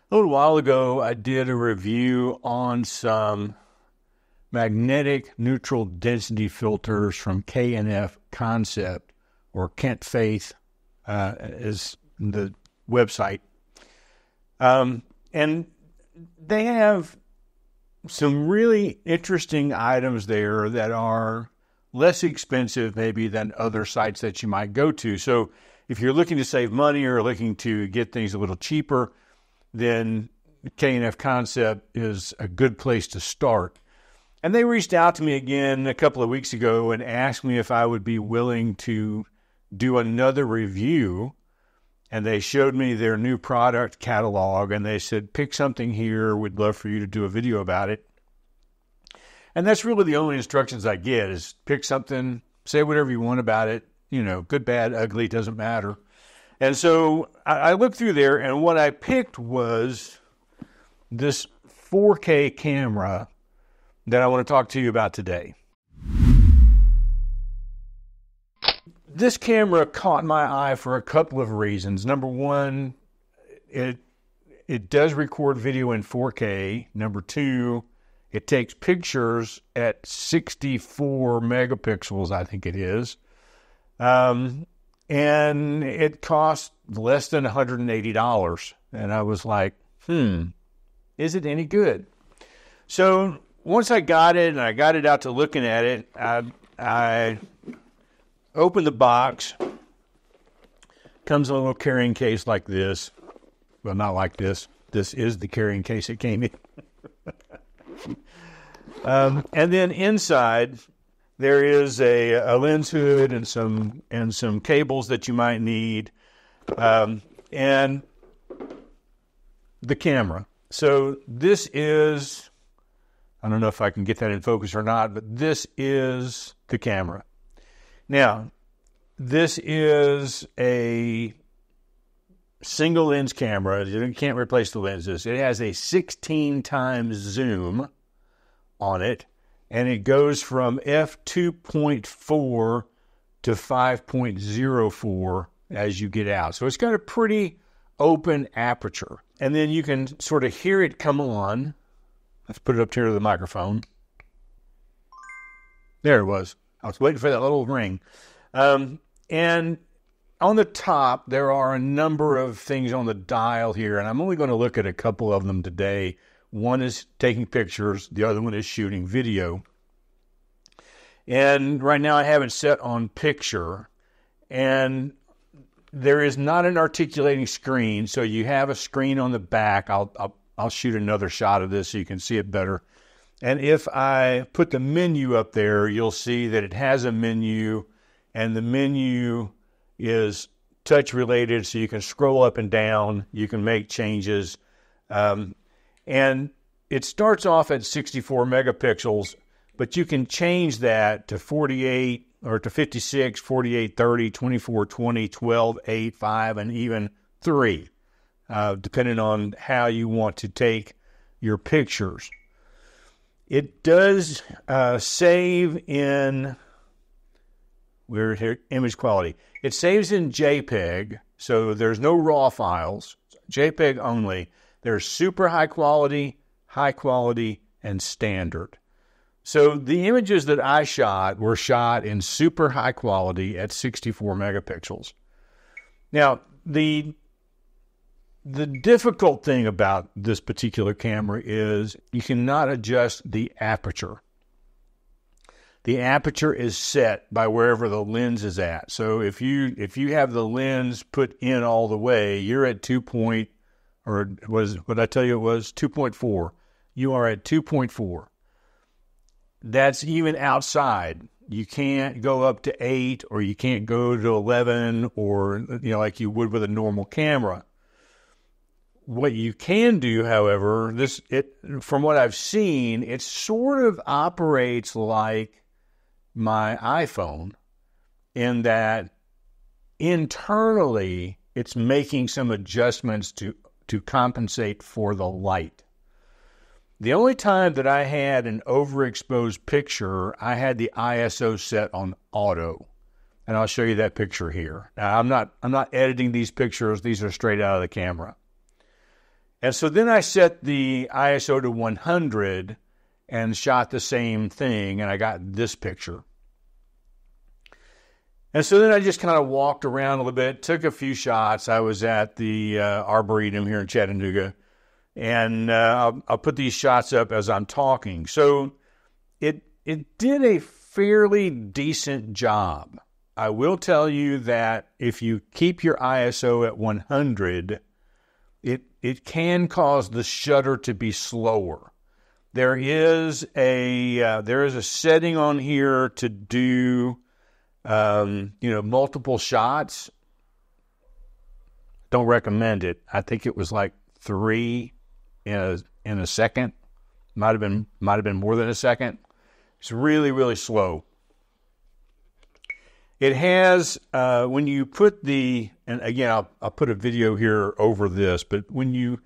A little while ago, I did a review on some magnetic neutral density filters from K&F Concept, or KentFaith is the website. And they have some really interesting items there that are less expensive maybe than other sites that you might go to. So if you're looking to save money or looking to get things a little cheaper, then K&F Concept is a good place to start. And they reached out to me again a couple of weeks ago and asked me if I would be willing to do another review. And they showed me their new product catalog, and they said, pick something here. We'd love for you to do a video about it. And that's really the only instructions I get is pick something, say whatever you want about it. You know, good, bad, ugly, doesn't matter. And so I looked through there, and what I picked was this 4K camera that I want to talk to you about today. This camera caught my eye for a couple of reasons. Number one, it does record video in 4K. Number two, it takes pictures at 64 megapixels, I think it is. And it cost less than $180. And I was like, is it any good? So once I got it and I got it out to looking at it, I opened the box. Comes in a little carrying case like this. Well, not like this. This is the carrying case it came in. And then inside, there is a lens hood and some cables that you might need, and the camera. So this is, I don't know if I can get that in focus or not, but this is the camera. Now, this is a single lens camera. You can't replace the lenses. It has a 16 times zoom on it. And it goes from f2.4 to 5.04 as you get out. So it's got a pretty open aperture. And then you can sort of hear it come on. Let's put it up here to the microphone. There it was. I was waiting for that little ring. And on the top, there are a number of things on the dial here, and I'm only going to look at a couple of them today. One is taking pictures. The other one is shooting video. And right now I have it set on picture. And there is not an articulating screen, so you have a screen on the back. I'll shoot another shot of this so you can see it better. And if I put the menu up there, you'll see that it has a menu, and the menu is touch related, so you can scroll up and down. You can make changes. And it starts off at 64 megapixels, but you can change that to 48 or to 56, 48, 30, 24, 20, 12, 8, 5, and even 3, depending on how you want to take your pictures. It does save in, we're here, image quality. It saves in JPEG, so there's no RAW files, JPEG only. There's super high quality, and standard. So the images that I shot were shot in super high quality at 64 megapixels. Now, the difficult thing about this particular camera is you cannot adjust the aperture. The aperture is set by wherever the lens is at. So if you have the lens put in all the way, you're at 2. Or what I tell you it was 2.4. You are at 2.4. That's even outside. You can't go up to 8, or you can't go to 11, or like you would with a normal camera. What you can do, however, from what I've seen, it sort of operates like my iPhone in that internally it's making some adjustments to compensate for the light. The only time that I had an overexposed picture, I had the ISO set on auto. And I'll show you that picture here. Now, I'm not editing these pictures. These are straight out of the camera. And so then I set the ISO to 100 and shot the same thing, and I got this picture. And so then I just kind of walked around a little bit, took a few shots. I was at the Arboretum here in Chattanooga, and I'll put these shots up as I'm talking. So it did a fairly decent job. I will tell you that if you keep your ISO at 100, it can cause the shutter to be slower. There is a setting on here to do multiple shots. Don't recommend it. I think it was like 3 in a second. Might have been more than a second. It's really, really slow. It has, when you put and again, I'll put a video here over this, but when you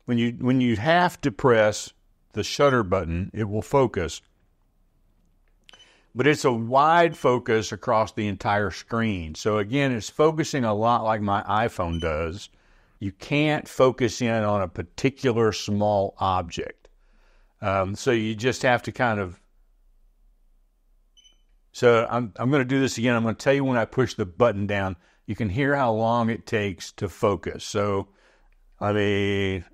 when you have to press the shutter button, it will focus. But it's a wide focus across the entire screen. So again, it's focusing a lot like my iPhone does. You can't focus in on a particular small object. So you just have to kind of... So I'm going to do this again. I'm going to tell you when I push the button down, you can hear how long it takes to focus. So let me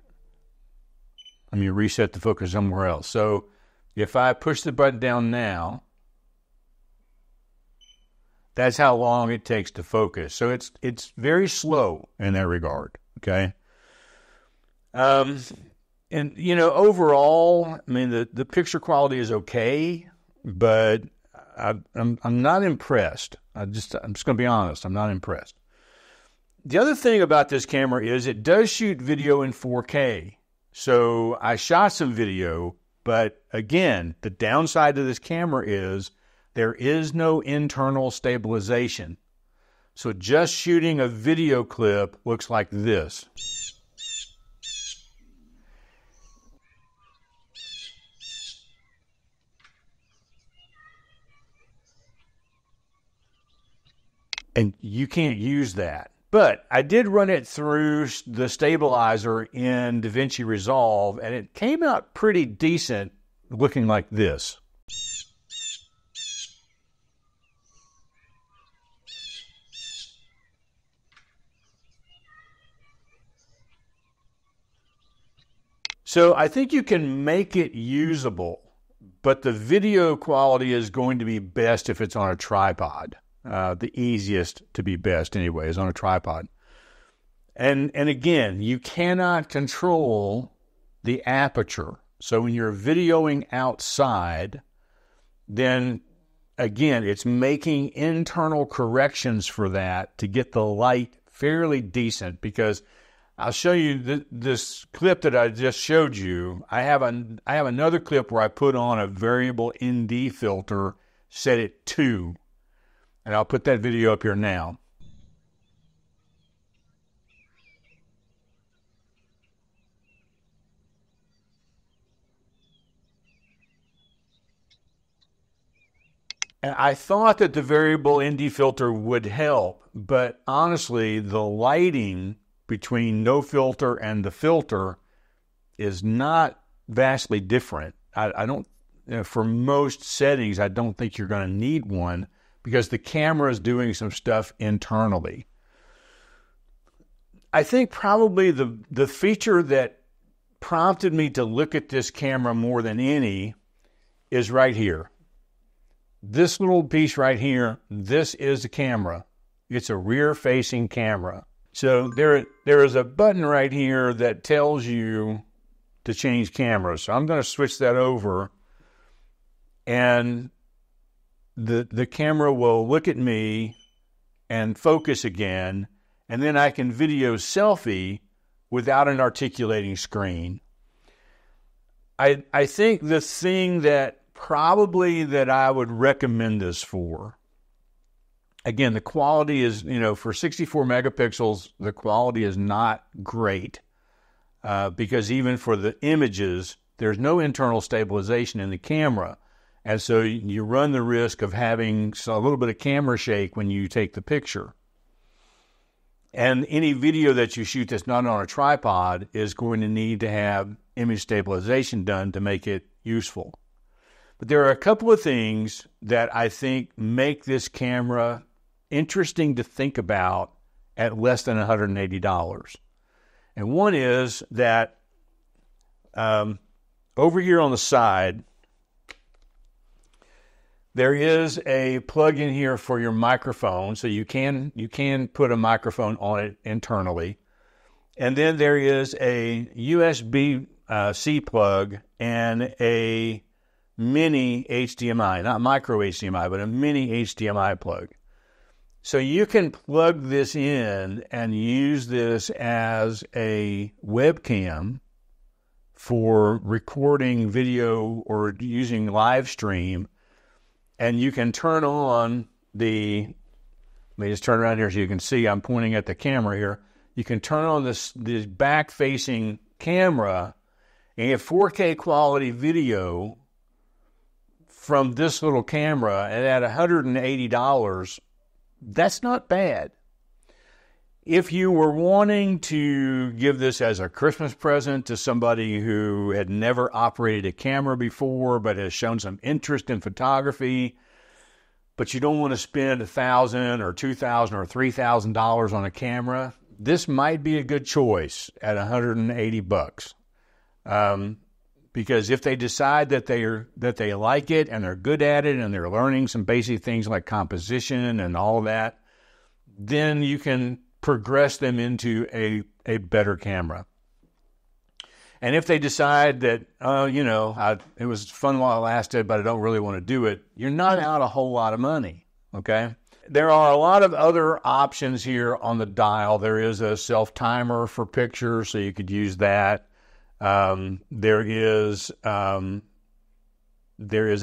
reset the focus somewhere else. So if I push the button down now, that's how long it takes to focus. So it's very slow in that regard. Okay. And overall, I mean, the picture quality is okay, but I'm not impressed. I'm just going to be honest. I'm not impressed. The other thing about this camera is it does shoot video in 4K. So I shot some video, but again, the downside to this camera is there is no internal stabilization. So just shooting a video clip looks like this. And you can't use that. But I did run it through the stabilizer in DaVinci Resolve, and it came out pretty decent looking like this. So I think you can make it usable, but the video quality is going to be best if it's on a tripod. The easiest to be best anyway is on a tripod. And again, you cannot control the aperture. So when you're videoing outside, then again, it's making internal corrections for that to get the light fairly decent, because I'll show you this clip that I just showed you. I have another clip where I put on a variable ND filter, set it 2. And I'll put that video up here now. And I thought that the variable ND filter would help, but honestly, the lighting between no filter and the filter is not vastly different. I don't, for most settings, I don't think you're going to need one, because the camera is doing some stuff internally. I think probably the feature that prompted me to look at this camera more than any is right here. This little piece right here, this is the camera. It's a rear-facing camera. So there is a button right here that tells you to change cameras. So I'm going to switch that over, and the camera will look at me and focus again, and then I can video selfie without an articulating screen. I think the thing that probably that I would recommend this for, again, the quality is, for 64 megapixels, the quality is not great, because even for the images, there's no internal stabilization in the camera. And so you run the risk of having a little bit of camera shake when you take the picture. And any video that you shoot that's not on a tripod is going to need to have image stabilization done to make it useful. But there are a couple of things that I think make this camera interesting to think about at less than $180. And one is that over here on the side, there is a plug in here for your microphone, so you can put a microphone on it internally. And then there is a USB-C plug and a mini HDMI, not micro HDMI, but a mini HDMI plug. So you can plug this in and use this as a webcam for recording video or using live stream. And you can turn on let me just turn around here so you can see I'm pointing at the camera here. You can turn on this back-facing camera and you have 4K quality video from this little camera, and at $180, that's not bad. If you were wanting to give this as a Christmas present to somebody who had never operated a camera before but has shown some interest in photography, but you don't want to spend $1,000 or $2,000 or $3,000 on a camera, this might be a good choice at $180. Because if they decide that they like it and they're good at it and they're learning some basic things like composition and all that, then you can progress them into a better camera. And if they decide that, it was fun while it lasted, but I don't really want to do it, you're not out a whole lot of money, okay? There are a lot of other options here on the dial. There is a self-timer for pictures, so you could use that. There is a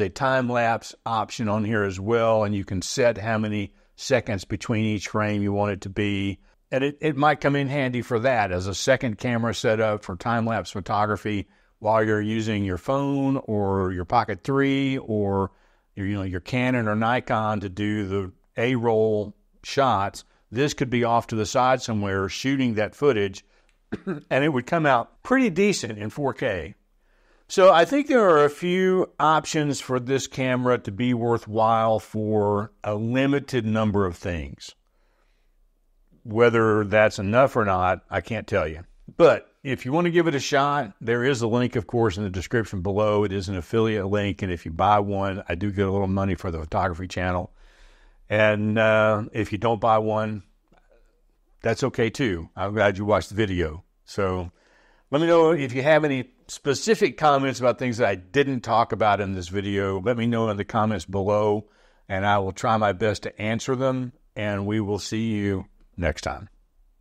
time-lapse option on here as well, and you can set how many seconds between each frame you want it to be. And it might come in handy for that as a second camera setup for time-lapse photography while you're using your phone or your Pocket 3 or your Canon or Nikon to do the A-roll shots. This could be off to the side somewhere shooting that footage, and it would come out pretty decent in 4K. So I think there are a few options for this camera to be worthwhile for a limited number of things. Whether that's enough or not, I can't tell you. But if you want to give it a shot, there is a link, of course, in the description below. It is an affiliate link, and if you buy one, I do get a little money for the photography channel. And if you don't buy one, that's okay too. I'm glad you watched the video. So let me know if you have any specific comments about things that I didn't talk about in this video. Let me know in the comments below, and I will try my best to answer them, and we will see you next time.